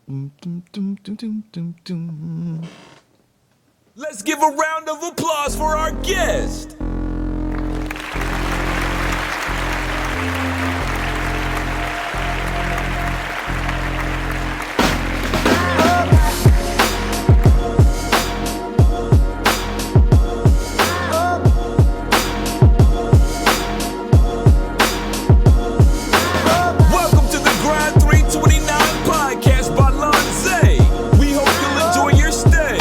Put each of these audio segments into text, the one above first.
Let's give a round of applause for our guest. Welcome to the Grind 329 podcast by Lonze. We hope you'll enjoy your stay.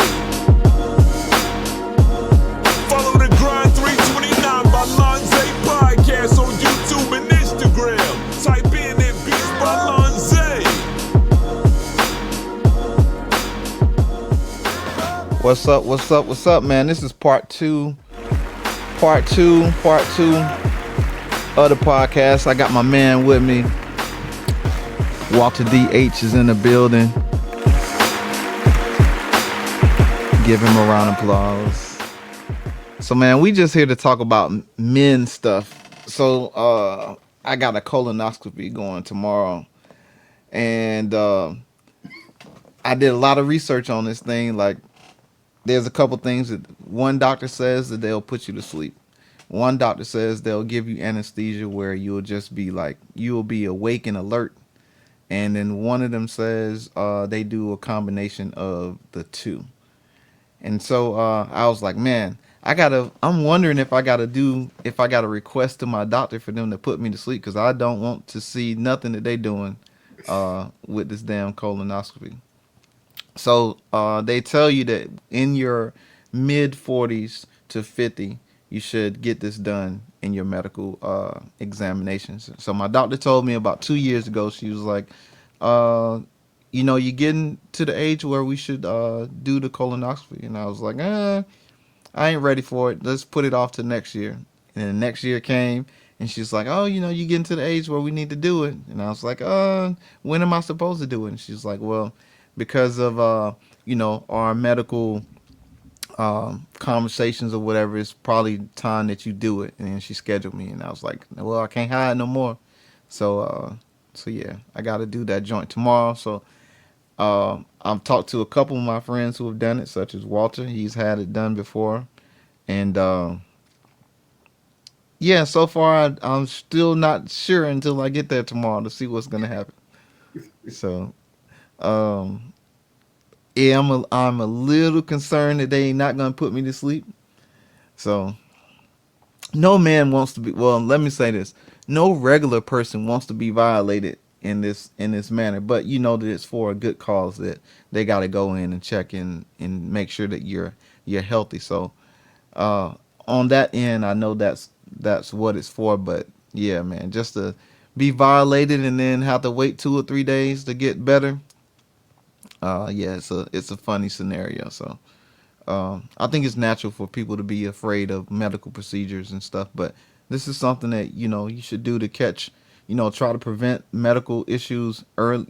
Follow the Grind 329 by Lonze podcast on YouTube and Instagram. Type in that beats by Lonze. What's up, man? This is part two of the podcast. I got my man with me. Walter DH is in the building. Give him a round of applause. So, man, we just here to talk about men stuff. So, I got a colonoscopy going tomorrow, and I did a lot of research on this thing. Like, there's a couple things that one doctor says that they'll put you to sleep. One doctor says they'll give you anesthesia where you'll just be like, you'll be awake and alert. And then one of them says they do a combination of the two. And so I was like, man, I'm wondering if I gotta request to my doctor for them to put me to sleep, because I don't want to see nothing that they doing with this damn colonoscopy. So they tell you that in your mid 40s to 50, you should get this done in your medical examinations. So my doctor told me about 2 years ago, she was like, you're getting to the age where we should do the colonoscopy. And I was like, I ain't ready for it. Let's put it off to next year. And then next year came, and she's like, oh, you're getting to the age where we need to do it. And I was like, when am I supposed to do it? And she's like, well, because of our medical conversations or whatever, it's probably time that you do it. And she scheduled me, and I was like, well, I can't hide no more. So yeah, I got to do that joint tomorrow. So I've talked to a couple of my friends who have done it, such as Walter. He's had it done before, and yeah, so far I'm still not sure until I get there tomorrow to see what's gonna happen. So yeah, I'm a little concerned that they not gonna put me to sleep. So no man wants to be, well, let me say this. No regular person wants to be violated in this manner, but you know that it's for a good cause, that they got to go in and check in and make sure that you're healthy. So on that end, I know that's what it's for. But yeah, man, just to be violated and then have to wait 2 or 3 days to get better. Yeah, it's a funny scenario. So I think it's natural for people to be afraid of medical procedures and stuff, but this is something that you should do to catch, try to prevent medical issues early.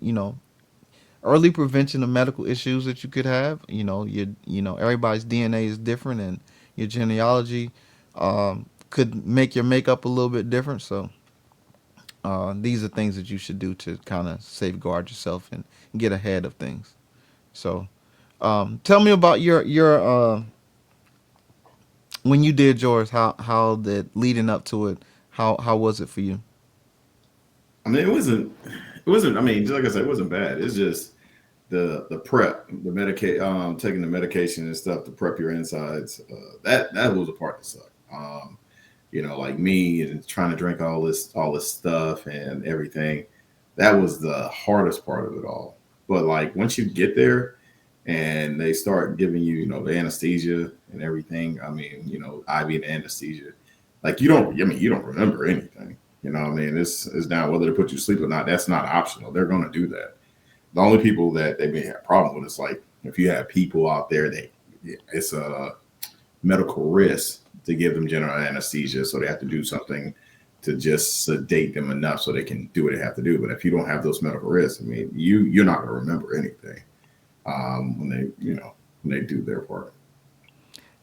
Early prevention of medical issues that you could have. Everybody's DNA is different, and your genealogy could make your makeup a little bit different. So these are things that you should do to kind of safeguard yourself and get ahead of things. So tell me about your when you did yours, how the leading up to it, how was it for you? I mean, it wasn't. I mean, just like I said, it wasn't bad. It's just the prep, taking the medication and stuff to prep your insides. That was the part that sucked. Like me and trying to drink all this stuff and everything. That was the hardest part of it all. But like once you get there and they start giving you, the anesthesia and everything. I mean, IV and anesthesia. Like you don't remember anything. I mean, it's now whether to put you to sleep or not. That's not optional. They're going to do that. The only people that they may have problems with is like if you have people out there that it's a medical risk to give them general anesthesia, so they have to do something to just sedate them enough so they can do what they have to do. But if you don't have those medical risks, I mean, you're not going to remember anything when they do their part.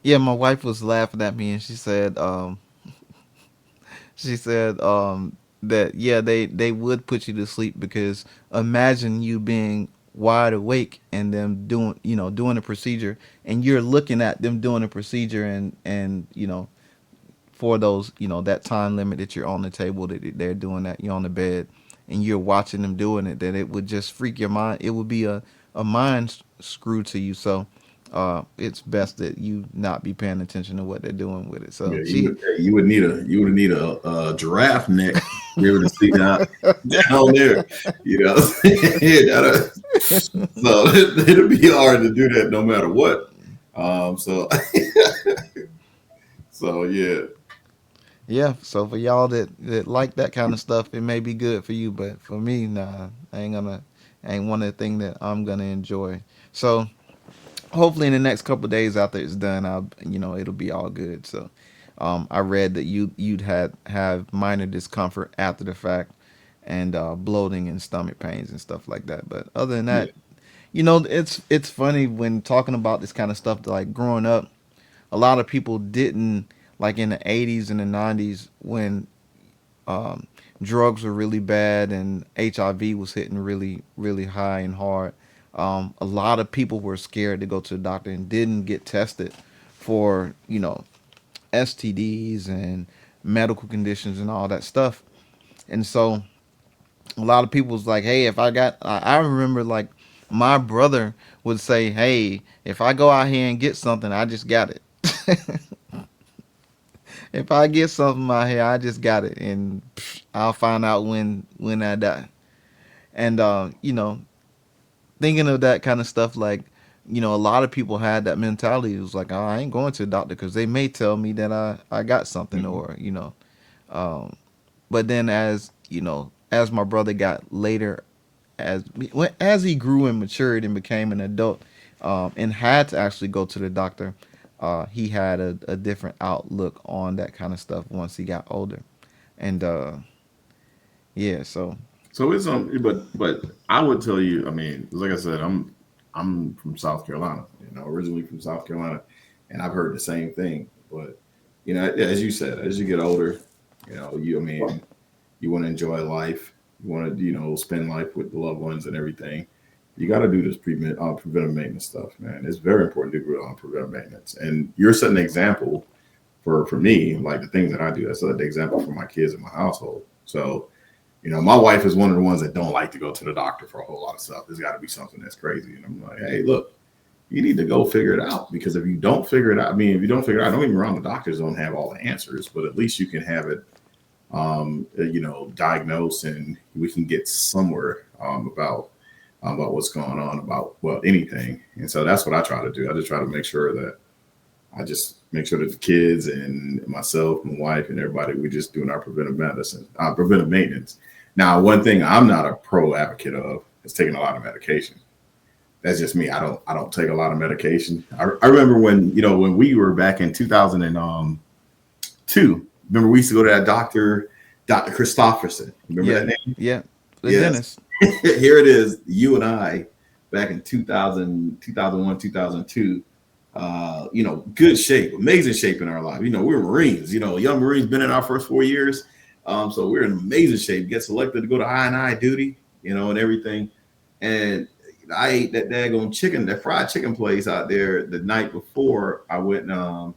Yeah, my wife was laughing at me, and she said that yeah, they would put you to sleep, because imagine you being wide awake and them doing, doing the procedure, and you're looking at them doing the procedure, and for those, that time limit that you're on the table, that they're doing that, you're on the bed and you're watching them doing it, that it would just freak your mind. It would be a mind screw to you. So it's best that you not be paying attention to what they're doing with it. So Yeah, you would need a giraffe neck to be able to see down there. You know, so it'll be hard to do that no matter what. So so yeah. yeah. So for y'all that like that kind of stuff, it may be good for you, but for me, nah, ain't one of the thing that I'm gonna enjoy. So hopefully in the next couple of days after it's done, it'll be all good. So I read that you'd have minor discomfort after the fact, and bloating and stomach pains and stuff like that. But other than Yeah. that, it's funny when talking about this kind of stuff. Like growing up, a lot of people didn't, like in the 80s and the 90s when um, drugs were really bad and HIV was hitting really, really high and hard. A lot of people were scared to go to the doctor and didn't get tested for, STDs and medical conditions and all that stuff. And so a lot of people was like, hey, if I remember like my brother would say, hey, if I go out here and get something, I just got it. If I get something out here, I just got it, and I'll find out when I die. And thinking of that kind of stuff, like a lot of people had that mentality. It was like, oh, I ain't going to the doctor because they may tell me that I got something, Mhm. or Um, but then as my brother got later, as he grew and matured and became an adult, and had to actually go to the doctor, he had a different outlook on that kind of stuff once he got older. And yeah, so So it's but I would tell you, I mean, like I said, I'm from South Carolina, originally from South Carolina, and I've heard the same thing. But as you said, as you get older, I mean, you want to enjoy life, you want to spend life with the loved ones and everything. You got to do this preventive maintenance stuff, man. It's very important to do preventive maintenance, and you're setting an example for me, like the things that I do. That's the example for my kids in my household. So my wife is one of the ones that don't like to go to the doctor for a whole lot of stuff. There's got to be something that's crazy. And I'm like, hey, look, you need to go figure it out, because if you don't figure it out, I mean, if you don't figure it out, don't get me wrong, the doctors don't have all the answers, but at least you can have it, diagnosed, and we can get somewhere about what's going on about, well, anything. And so that's what I try to do. I just try to make sure that the kids and myself, my wife, and everybody, we're just doing our preventive maintenance. Now, one thing I'm not a pro advocate of is taking a lot of medication. That's just me. I don't take a lot of medication. I remember when we were back in 2002. Remember we used to go to that Dr. Christofferson. Remember yeah, that name? yeah, the Yes. dentist. Here it is. You and I back in 2000, 2001, 2002. Good shape, amazing shape in our life. We were Marines. Young Marines, been in our first 4 years. So we're in amazing shape. Get selected to go to I duty, and everything. And I ate that daggone chicken, that fried chicken place out there the night before I went to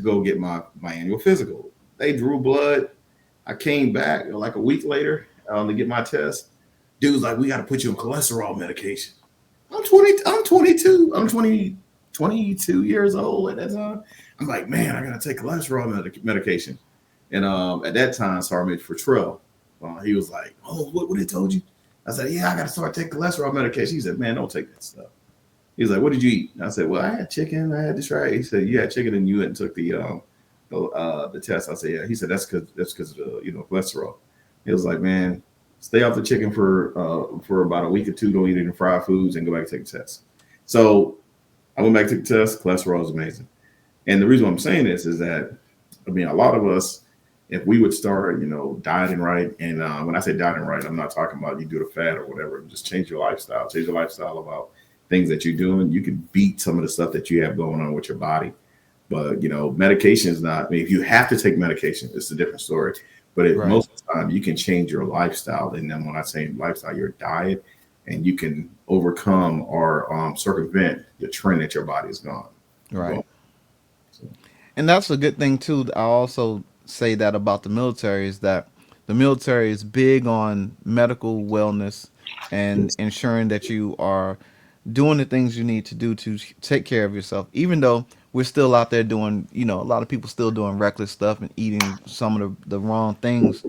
go get my annual physical. They drew blood. I came back like a week later to get my test. Dude was like, we got to put you on cholesterol medication. I'm 22. I'm 22 years old at that time. I'm like, man, I got to take cholesterol medication. And at that time, Sergeant for Trell, he was like, oh, what they told you? I said, yeah, I got to start taking cholesterol medication. He said, man, don't take that stuff. He's like, what did you eat? I said, well, I had chicken. I had this right. He said, you had chicken and you went and took the test. I said, yeah. He said, that's because of the cholesterol. He was like, man, stay off the chicken for about a week or two. Don't eat any fried foods and go back and take the test. So I went back to the test. Cholesterol is amazing. And the reason why I'm saying this is that, I mean, a lot of us, if we would start, dieting right, and when I say dieting right, I'm not talking about you do the fat or whatever. Just change your lifestyle. Change your lifestyle about things that you're doing. You can beat some of the stuff that you have going on with your body. But, medication is not, I mean, if you have to take medication, it's a different story. But Right. most of the time, you can change your lifestyle. And then when I say lifestyle, your diet, and you can overcome or circumvent the trend that your body is Right. going. So, And that's a good thing too. I also say that about the military is that the military is big on medical wellness and yes. ensuring that you are doing the things you need to do to take care of yourself. Even though we're still out there doing, a lot of people still doing reckless stuff and eating some of the wrong things.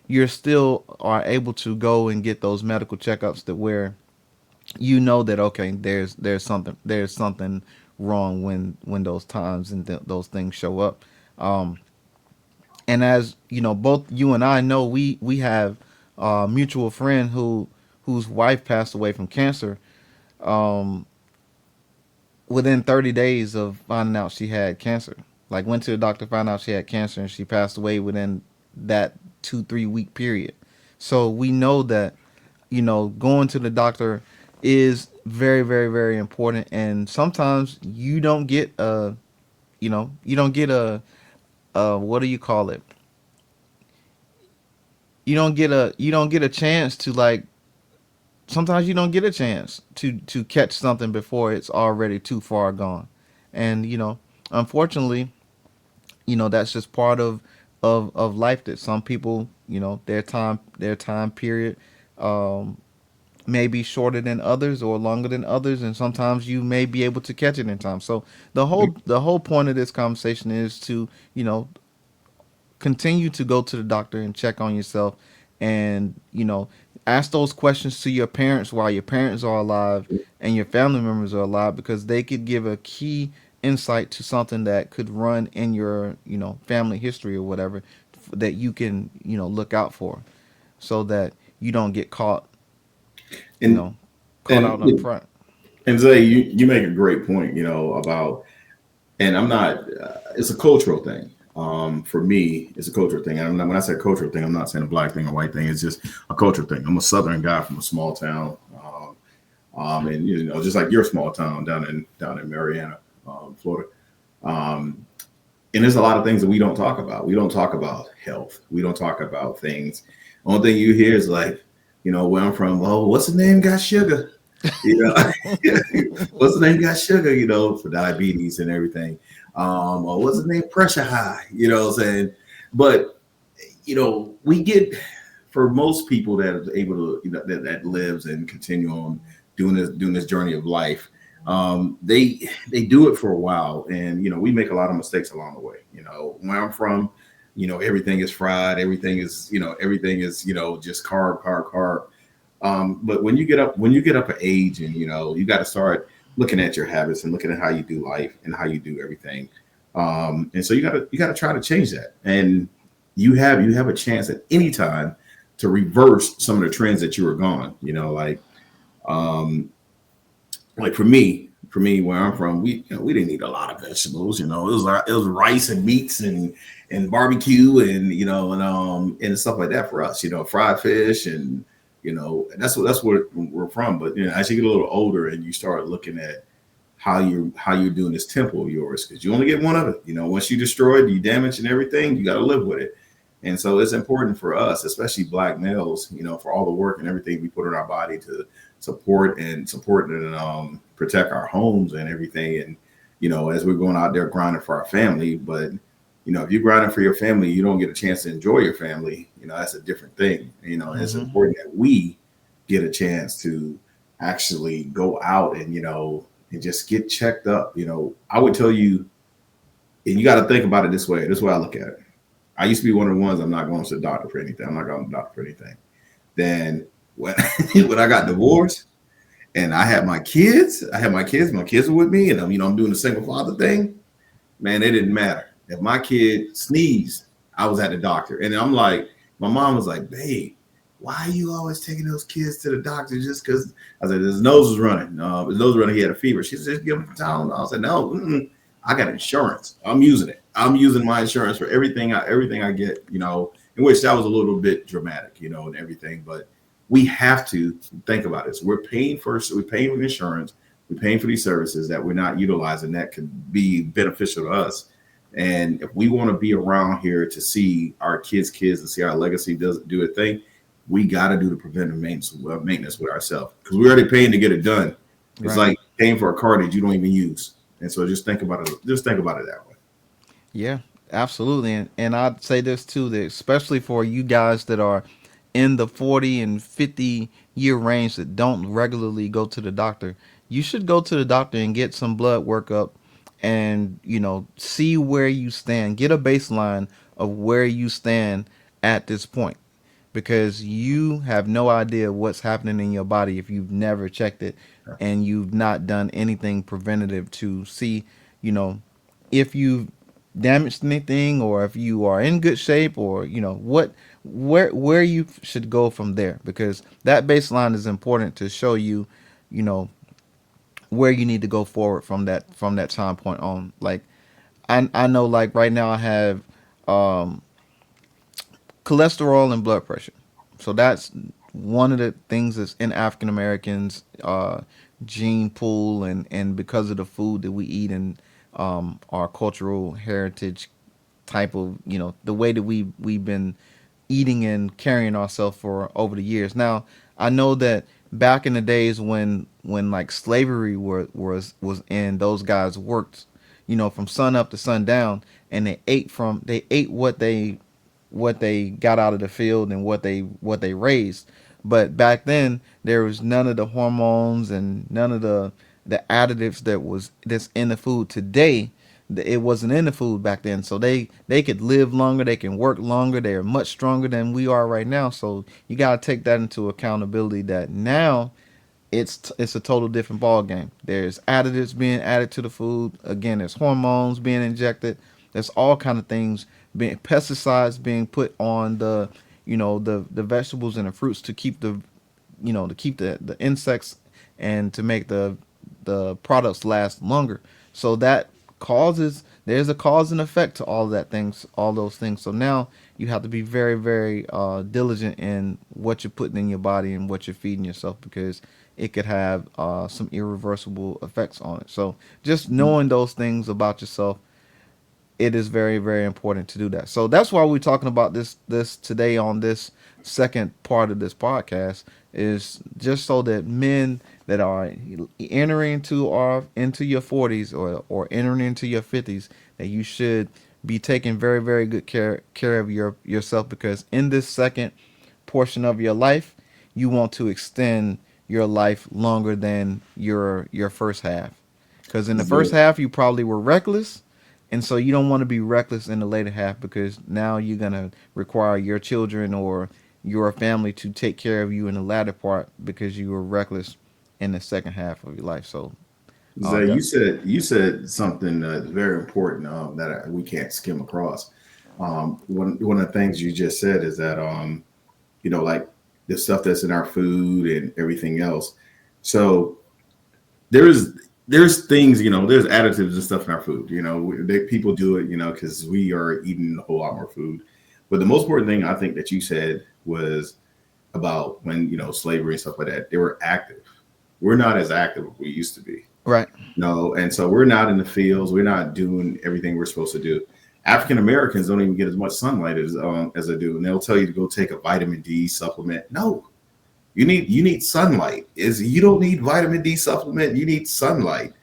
You're still are able to go and get those medical checkups that where you know that okay, there's something wrong when those times and those things show up. Um, and as you know, both you and I know, we have a mutual friend whose wife passed away from cancer. Um, Within 30 days of finding out she had cancer, like went to the doctor, found out she had cancer, and she passed away within that 2-3 week period. So we know that going to the doctor is very, very, very important. And sometimes you don't get a what do you call it? You don't get a chance to like. Sometimes you don't get a chance to catch something before it's already too far gone, and unfortunately, that's just part of life that some people their time period um may be shorter than others or longer than others, and sometimes you may be able to catch it in time. So the whole point of this conversation is to continue to go to the doctor and check on yourself, and ask those questions to your parents while your parents are alive and your family members are alive, because they could give a key insight to something that could run in your family history or whatever, that you can look out for, so that you don't get caught you And know caught out up front. and Zay, you make a great point, about, and I'm not. It's a cultural thing. For me, it's a cultural thing. And when I say cultural thing, I'm not saying a black thing or white thing. It's just a cultural thing. I'm a Southern guy from a small town, and just like your small town down in Mariana, Florida. Um, and there's a lot of things that we don't talk about. We don't talk about health. We don't talk about things. Only thing you hear is like, where I'm from. Oh, what's the name? Got sugar. You know, what's the name? Got sugar. For diabetes and everything. Or what's the name? Pressure high. You know what I'm saying? But we get, for most people that is able to, that lives and continue on doing this journey of life. They do it for a while, and we make a lot of mistakes along the way. Where I'm from, everything is fried, everything is just carb. But when you get up an age, and you got to start looking at your habits and looking at how you do life and how you do everything. And so you gotta try to change that. And you have a chance at any time to reverse some of the trends that you were gone. Um, like for me, where I'm from, we didn't eat a lot of vegetables. It was rice and meats and barbecue and stuff like that for us. Fried fish and and that's where we're from. But as you get a little older and you start looking at how you're doing this temple of yours, because you only get one of it. Once you destroy it, you damage and everything, you got to live with it. And so it's important for us, especially black males, for all the work and everything we put in our body to support and protect our homes and everything. And as we're going out there grinding for our family. But if you're grinding for your family, you don't get a chance to enjoy your family. That's a different thing. It's Hmm. important that we get a chance to actually go out and just get checked up. I would tell you, and you got to think about it this way. This is the way I look at it. I used to be one of the ones, I'm not going to the doctor for anything. I'm not going to the doctor for anything. Then when when I got divorced and I had my kids, my kids were with me, and I'm doing the single father thing. Man, it didn't matter. If my kid sneezed, I was at the doctor. And I'm like, my mom was like, babe, why are you always taking those kids to the doctor just because? I said, his nose was running. His nose was running. He had a fever. She said, just give him Tylenol. I said, no, I got insurance. I'm using it. I'm using my insurance for everything I get, in which that was a little bit dramatic, and everything. But we have to think about this. We're paying for insurance. We're paying for these services that we're not utilizing that could be beneficial to us. And if we want to be around here to see our kids and see our legacy do a thing, we got to do the preventive maintenance with ourselves because we're already paying to get it done. It's Right. like paying for a car that you don't even use. And so just think about it. Just think about it that way. Yeah, absolutely. And I'd say this too, that especially for you guys that are in the 40 and 50-year range that don't regularly go to the doctor, you should go to the doctor and get some blood workup and, see where you stand. Get a baseline of where you stand at this point because you have no idea what's happening in your body if you've never checked it and you've not done anything preventative to see, you know, if you've damaged anything or if you are in good shape or where you should go from there because that baseline is important to show you you know where you need to go forward from that time point on. Like I know like right now I have um cholesterol and blood pressure. So that's one of the things that's in African Americans gene pool and because of the food that we eat and our cultural heritage type of the way that we've been eating and carrying ourselves for over the years. Now I know that back in the days when like slavery was in, those guys worked from sun up to sundown and they ate what they got out of the field and what they raised. But back then there was none of the hormones and none of the additives that's in the food today. It wasn't in the food back then, so they could live longer, they can work longer, they're much stronger than we are right now. So you got to take that into accountability that now it's a total different ball game. There's additives being added to the food. Again, there's hormones being injected. There's all kind of things being pesticides being put on the vegetables and the fruits to keep the insects and to make the products last longer. So that there's a cause and effect to all those things. So now you have to be very, very diligent in what you're putting in your body and what you're feeding yourself because it could have some irreversible effects on it. So just knowing those things about yourself, it is very, very important to do that. So that's why we're talking about this today on this second part of this podcast is just so that men that are entering into your 40s or entering into your 50s, that you should be taking very, very good care of yourself because in this second portion of your life, you want to extend your life longer than your first half. Because in the first half, you probably were reckless. And so you don't want to be reckless in the later half because now you're going to require your children or your family to take care of you in the latter part because you were reckless in the second half of your life. So, Zay, that, you said something very important we can't skim across. One of the things you just said is that like the stuff that's in our food and everything else. So there's things, there's additives and stuff in our food. People do it, because we are eating a whole lot more food. But the most important thing I think that you said was about when slavery and stuff like that. They were active. We're not as active as we used to be. right. No, and so we're not in the fields. We're not doing everything we're supposed to do. African Americans don't even get as much sunlight as they do, and they'll tell you to go take a vitamin D supplement. No, you need sunlight. You don't need vitamin D supplement. You need sunlight.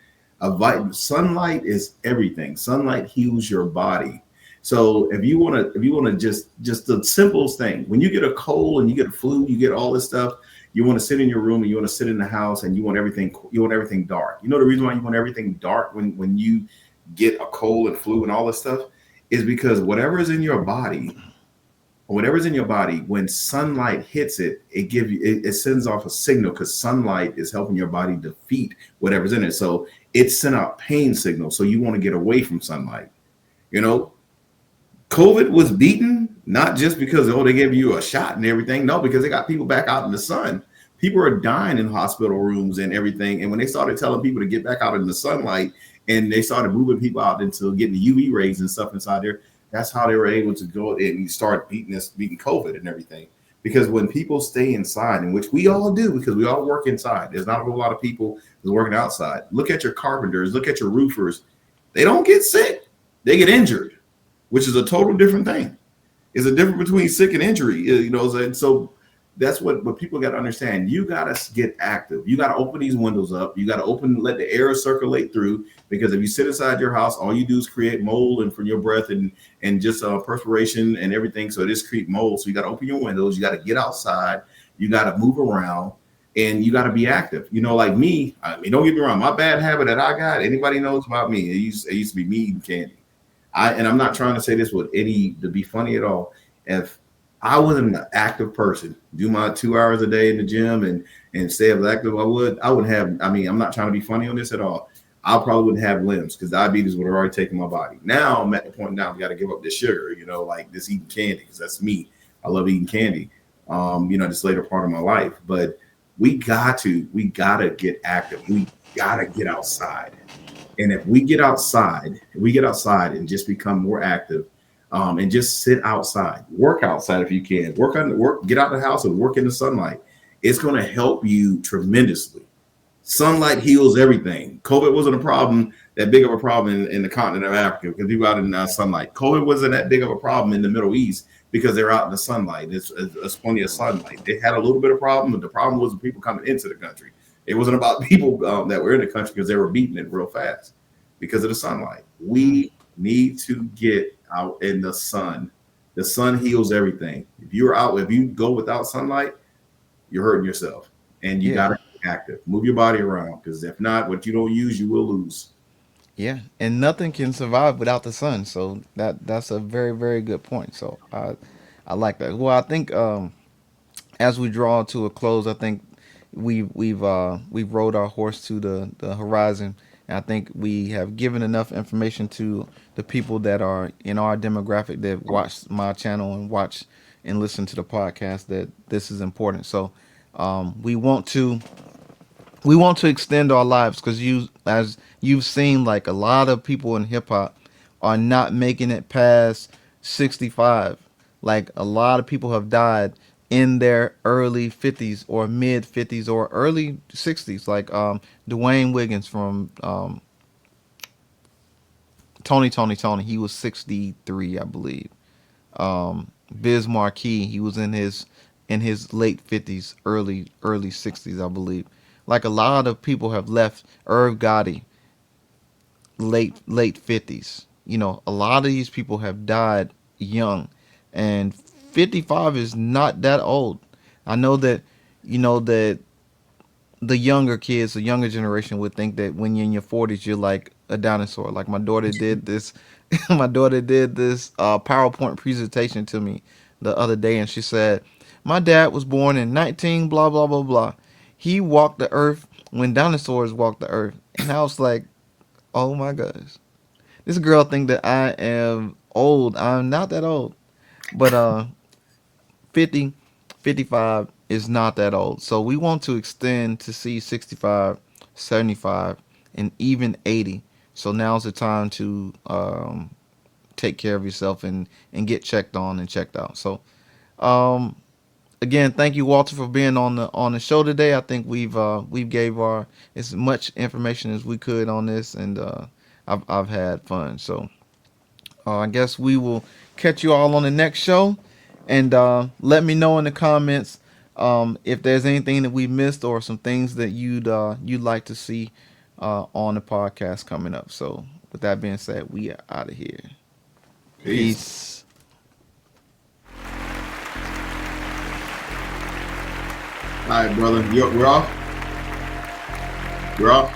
Sunlight is everything. Sunlight heals your body. So if you want to just the simplest thing, when you get a cold and you get a flu, you get all this stuff. You want to sit in your room and you want to sit in the house and you want everything dark. You know the reason why you want everything dark when you get a cold and flu and all this stuff is because whatever is in your body, when sunlight hits it, it sends off a signal because sunlight is helping your body defeat whatever's in it. So it sent out pain signals. So you want to get away from sunlight. COVID was beaten, not just because, they gave you a shot and everything. No, because they got people back out in the sun. People are dying in hospital rooms and everything. And when they started telling people to get back out in the sunlight and they started moving people out into getting the UV rays and stuff inside there, that's how they were able to go and start beating COVID and everything. Because when people stay inside, in which we all do, because we all work inside, there's not a whole lot of people who's working outside. Look at your carpenters, look at your roofers. They don't get sick. They get injured, which is a total different thing. It's a difference between sick and injury, and so that's what people got to understand. You got to get active. You got to open these windows up. You got to let the air circulate through, because if you sit inside your house, all you do is create mold and from your breath and just perspiration and everything. So it is create mold. So you got to open your windows. You got to get outside. You got to move around, and you got to be active. You know, like me, I mean, don't get me wrong. My bad habit that I got, anybody knows about me. It used to be me eating candy. And I'm not trying to say this with to be funny at all. If I wasn't an active person, do my 2 hours a day in the gym and stay as active, I wouldn't have, I mean, I'm not trying to be funny on this at all. I probably wouldn't have limbs, because diabetes would have already taken my body. Now I'm at the point now, we got to give up this sugar, you know, like this eating candy, because that's me. I love eating candy, you know, this later part of my life. But we got to get active. We got to get outside. And if we get outside and just become more active, and just sit outside, work outside if you can, get out of the house and work in the sunlight. It's going to help you tremendously. Sunlight heals everything. COVID wasn't that big of a problem in the continent of Africa, because people out in sunlight. COVID wasn't that big of a problem in the Middle East, because they're out in the sunlight. It's plenty of sunlight. They had a little bit of problem, but the problem was the people coming into the country. It wasn't about people that were in the country, because they were beating it real fast because of the sunlight. We need to get out in the sun. The sun heals everything. If you go without sunlight, you're hurting yourself, and you got to be active. Move your body around, because if not, what you don't use, you will lose. Yeah, and nothing can survive without the sun. So that's a very, very good point. So I like that. Well, I think as we draw to a close, I think we've rode our horse to the horizon. And I think we have given enough information to the people that are in our demographic that watch my channel and watch and listen to the podcast, that this is important. So we want to extend our lives, because as you've seen, like a lot of people in hip hop are not making it past 65. Like a lot of people have died in their early 50s or mid 50s or early 60s, like Dwayne Wiggins from Tony, he was 63, I believe. Biz Marquee, he was in his late 50s, early 60s, I believe. Like a lot of people have left. Irv Gotti, late 50s. You know, a lot of these people have died young, and 55 is not that old. I know that, you know, that the younger kids, the younger generation would think that when you're in your 40s, you're like a dinosaur. Like my daughter did this, PowerPoint presentation to me the other day, and she said, "My dad was born in 19 blah blah blah blah. He walked the earth when dinosaurs walked the earth." And I was like, "Oh my gosh, this girl think that I am old. I'm not that old." But 50, 55 is not that old. So we want to extend to see 65, 75, and even 80. So now's the time to take care of yourself and get checked on and checked out. So again, thank you, Walter, for being on the show today. I think we've gave as much information as we could on this, and I've had fun. So I guess we will catch you all on the next show, and let me know in the comments if there's anything that we missed or some things that you'd like to see on the podcast coming up. So with that being said, we are out of here. Peace. All right, brother. We're off. We're off.